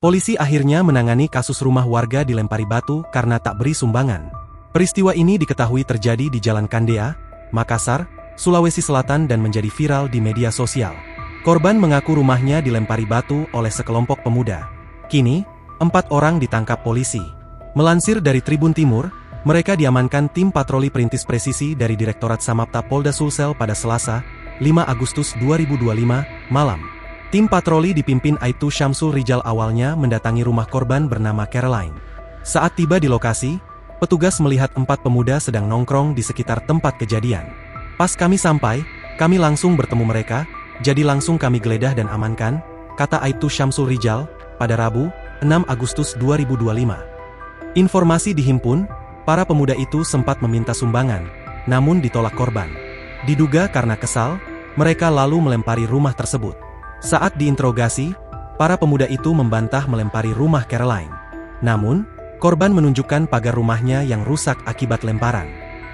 Polisi akhirnya menangani kasus rumah warga dilempari batu karena tak beri sumbangan. Peristiwa ini diketahui terjadi di Jalan Kandea, Makassar, Sulawesi Selatan dan menjadi viral di media sosial. Korban mengaku rumahnya dilempari batu oleh sekelompok pemuda. Kini, 4 orang ditangkap polisi. Melansir dari Tribun Timur, mereka diamankan tim patroli perintis presisi dari Direktorat Samapta Polda Sulsel pada Selasa, 5 Agustus 2025, malam. Tim patroli dipimpin Aibtu Syamsul Rijal awalnya mendatangi rumah korban bernama Caroline. Saat tiba di lokasi, petugas melihat 4 pemuda sedang nongkrong di sekitar tempat kejadian. Pas kami sampai, kami langsung bertemu mereka, jadi langsung kami geledah dan amankan, kata Aibtu Syamsul Rijal, pada Rabu, 6 Agustus 2025. Informasi dihimpun, para pemuda itu sempat meminta sumbangan, namun ditolak korban. Diduga karena kesal, mereka lalu melempari rumah tersebut. Saat diinterogasi, para pemuda itu membantah melempari rumah Caroline. Namun, korban menunjukkan pagar rumahnya yang rusak akibat lemparan.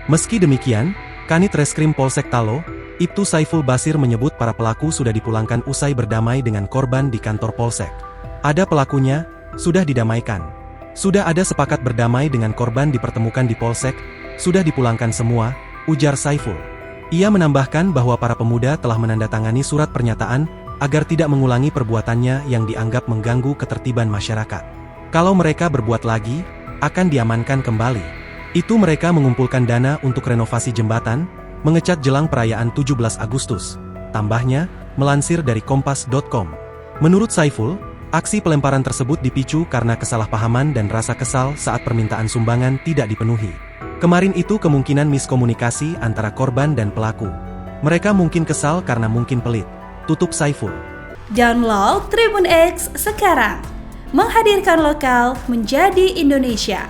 Meski demikian, Kanit Reskrim Polsek Talo, Ibtu Saiful Basir menyebut para pelaku sudah dipulangkan usai berdamai dengan korban di kantor Polsek. Ada pelakunya, sudah didamaikan. Sudah ada sepakat berdamai dengan korban dipertemukan di Polsek, sudah dipulangkan semua, ujar Saiful. Ia menambahkan bahwa para pemuda telah menandatangani surat pernyataan agar tidak mengulangi perbuatannya yang dianggap mengganggu ketertiban masyarakat. Kalau mereka berbuat lagi, akan diamankan kembali. Itu mereka mengumpulkan dana untuk renovasi jembatan, mengecat jelang perayaan 17 Agustus. Tambahnya, melansir dari Kompas.com. Menurut Saiful, aksi pelemparan tersebut dipicu karena kesalahpahaman dan rasa kesal saat permintaan sumbangan tidak dipenuhi. Kemarin itu kemungkinan miskomunikasi antara korban dan pelaku. Mereka mungkin kesal karena mungkin pelit, tutup Saiful. Download Tribun X sekarang, menghadirkan lokal menjadi Indonesia.